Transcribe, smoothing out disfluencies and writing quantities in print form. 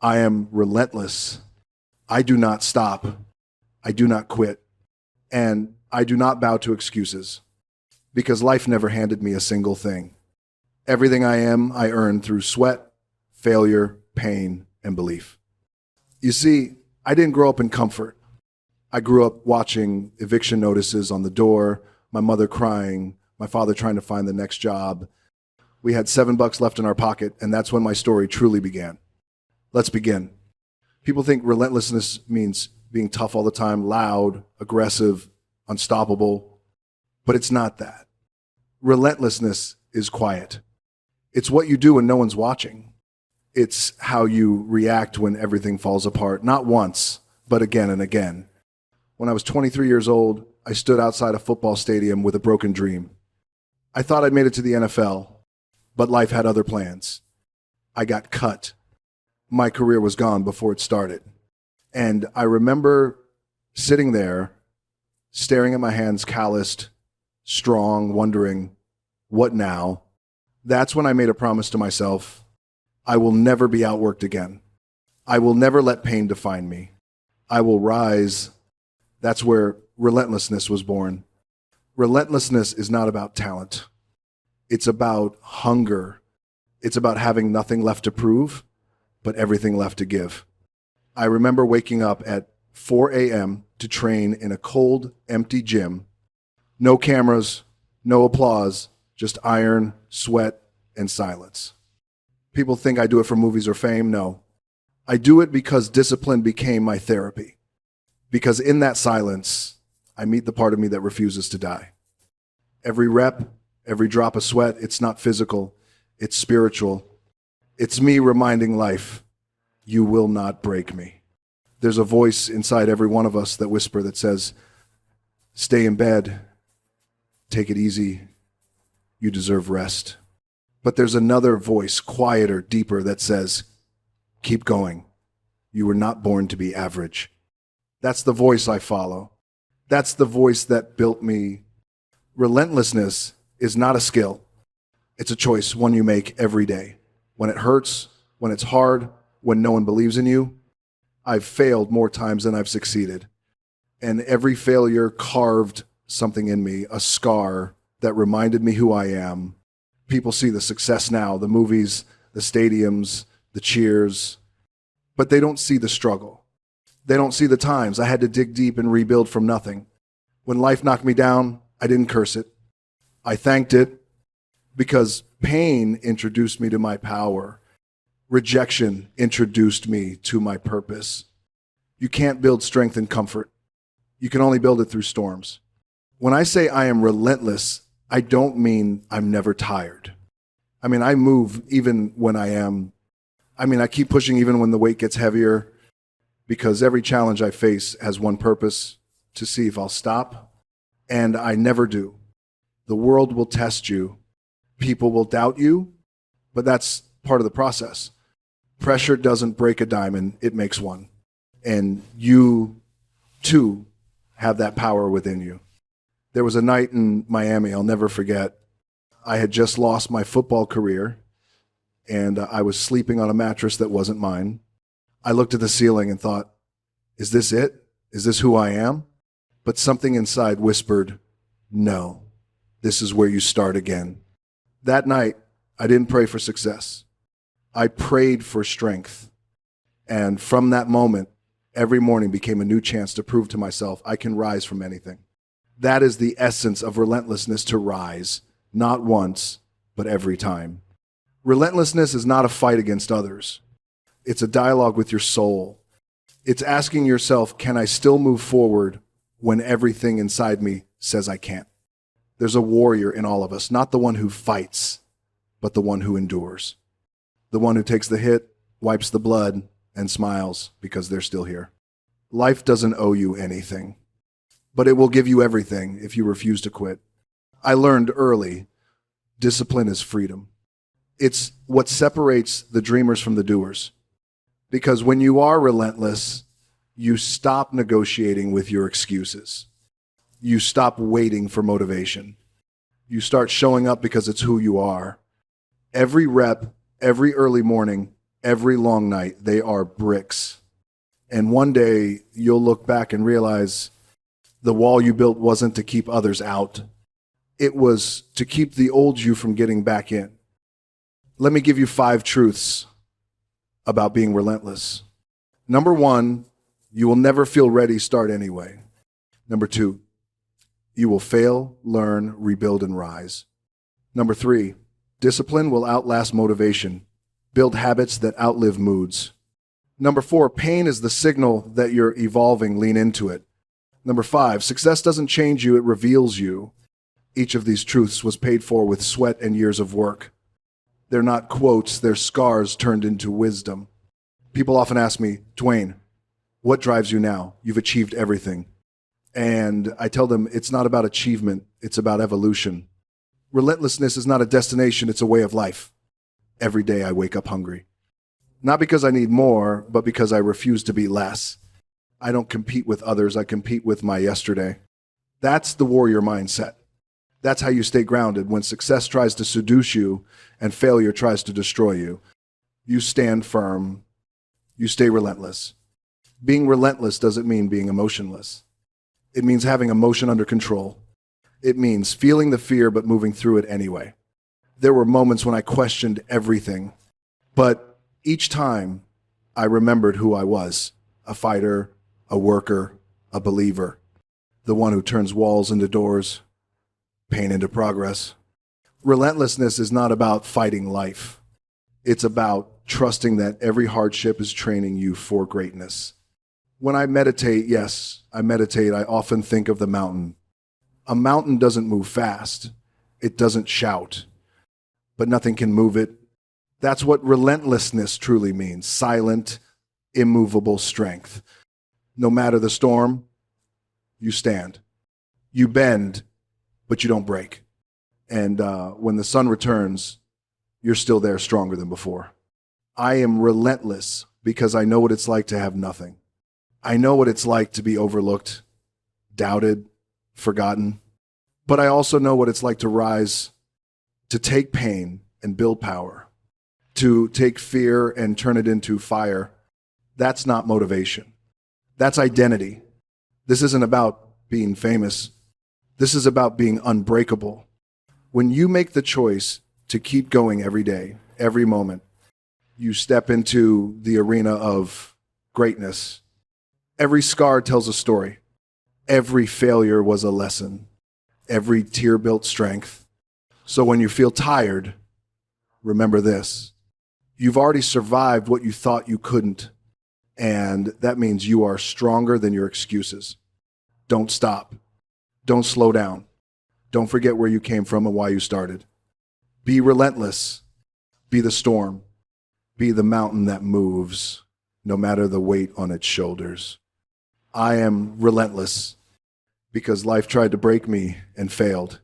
I am relentless. I do not stop. I do not quit. And I do not bow to excuses because life never handed me a single thing. Everything I am, I earned through sweat, failure, pain, and belief. You see, I didn't grow up in comfort. I grew up watching eviction notices on the door, my mother crying, my father trying to find the next job. We had $7 left in our pocket, and that's when my story truly began. Let's begin. People think relentlessness means being tough all the time, loud, aggressive, unstoppable, but it's not that. Relentlessness is quiet. It's what you do when no one's watching. It's how you react when everything falls apart, not once, but again and again. When I was 23 years old, I stood outside a football stadium with a broken dream. I thought I'd made it to the NFL, but life had other plans. I got cut. My career was gone before it started. And I remember sitting there, staring at my hands calloused, strong, wondering, what now? That's when I made a promise to myself. I will never be outworked again. I will never let pain define me. I will rise. That's where relentlessness was born. Relentlessness is not about talent. It's about hunger. It's about having nothing left to prove, but everything left to give. I remember waking up at 4 a.m. to train in a cold, empty gym. No cameras, no applause, just iron, sweat, and silence. People think I do it for movies or fame. No. I do it because discipline became my therapy. Because in that silence, I meet the part of me that refuses to die. Every rep, every drop of sweat, it's not physical, it's spiritual. It's me reminding life, you will not break me. There's a voice inside every one of us that whisper that says, stay in bed, take it easy, you deserve rest. But there's another voice, quieter, deeper, that says, keep going. You were not born to be average. That's the voice I follow. That's the voice that built me. Relentlessness is not a skill. It's a choice, one you make every day. When it hurts, when it's hard, when no one believes in you. I've failed more times than I've succeeded. And every failure carved something in me, a scar that reminded me who I am. People see the success now, the movies, the stadiums, the cheers, but they don't see the struggle. They don't see the times I had to dig deep and rebuild from nothing. When life knocked me down, I didn't curse it. I thanked it because pain introduced me to my power. Rejection introduced me to my purpose. You can't build strength in comfort. You can only build it through storms. When I say I am relentless, I don't mean I'm never tired. I mean, I move even when I keep pushing even when the weight gets heavier, because every challenge I face has one purpose, to see if I'll stop. And I never do. The world will test you. People will doubt you, but that's part of the process. Pressure doesn't break a diamond, it makes one. And you, too, have that power within you. There was a night in Miami I'll never forget. I had just lost my football career, and I was sleeping on a mattress that wasn't mine. I looked at the ceiling and thought, is this it? Is this who I am? But something inside whispered, no, this is where you start again. That night, I didn't pray for success. I prayed for strength. And from that moment, every morning became a new chance to prove to myself I can rise from anything. That is the essence of relentlessness, to rise, not once, but every time. Relentlessness is not a fight against others. It's a dialogue with your soul. It's asking yourself, can I still move forward when everything inside me says I can't? There's a warrior in all of us, not the one who fights, but the one who endures. The one who takes the hit, wipes the blood, and smiles because they're still here. Life doesn't owe you anything, but it will give you everything if you refuse to quit. I learned early, discipline is freedom. It's what separates the dreamers from the doers. Because when you are relentless, you stop negotiating with your excuses. You stop waiting for motivation. You start showing up because it's who you are. Every rep, every early morning, Every long night, they are bricks. And one day you'll look back and realize the wall you built wasn't to keep others out. It was to keep the old you from getting back in. Let me give you 5 truths about being relentless. Number 1, you will never feel ready, start anyway. Number 2, you will fail, learn, rebuild, and rise. Number 3, discipline will outlast motivation. Build habits that outlive moods. Number 4, pain is the signal that you're evolving, lean into it. Number 5, success doesn't change you, it reveals you. Each of these truths was paid for with sweat and years of work. They're not quotes, they're scars turned into wisdom. People often ask me, Dwayne, what drives you now? You've achieved everything. And I tell them it's not about achievement, it's about evolution. Relentlessness is not a destination, it's a way of life. Every day I wake up hungry. Not because I need more, but because I refuse to be less. I don't compete with others, I compete with my yesterday. That's the warrior mindset. That's how you stay grounded when success tries to seduce you and failure tries to destroy you. You stand firm. You stay relentless. Being relentless doesn't mean being emotionless. It means having emotion under control. It means feeling the fear but moving through it anyway. There were moments when I questioned everything, but each time I remembered who I was: a fighter, a worker, a believer, the one who turns walls into doors, pain into progress. Relentlessness is not about fighting life. It's about trusting that every hardship is training you for greatness. When I meditate, yes, I meditate, I often think of the mountain. A mountain doesn't move fast. It doesn't shout, but nothing can move it. That's what relentlessness truly means: silent, immovable strength. No matter the storm, you stand. You bend, but you don't break. And when the sun returns, you're still there, stronger than before. I am relentless because I know what it's like to have nothing. I know what it's like to be overlooked, doubted, forgotten. But I also know what it's like to rise, to take pain and build power, to take fear and turn it into fire. That's not motivation. That's identity. This isn't about being famous. This is about being unbreakable. When you make the choice to keep going every day, every moment, you step into the arena of greatness. Every scar tells a story. Every failure was a lesson. Every tear built strength. So when you feel tired, remember this: you've already survived what you thought you couldn't, and that means you are stronger than your excuses. Don't stop. Don't slow down. Don't forget where you came from and why you started. Be relentless. Be the storm. Be the mountain that moves, no matter the weight on its shoulders. I am relentless because life tried to break me and failed.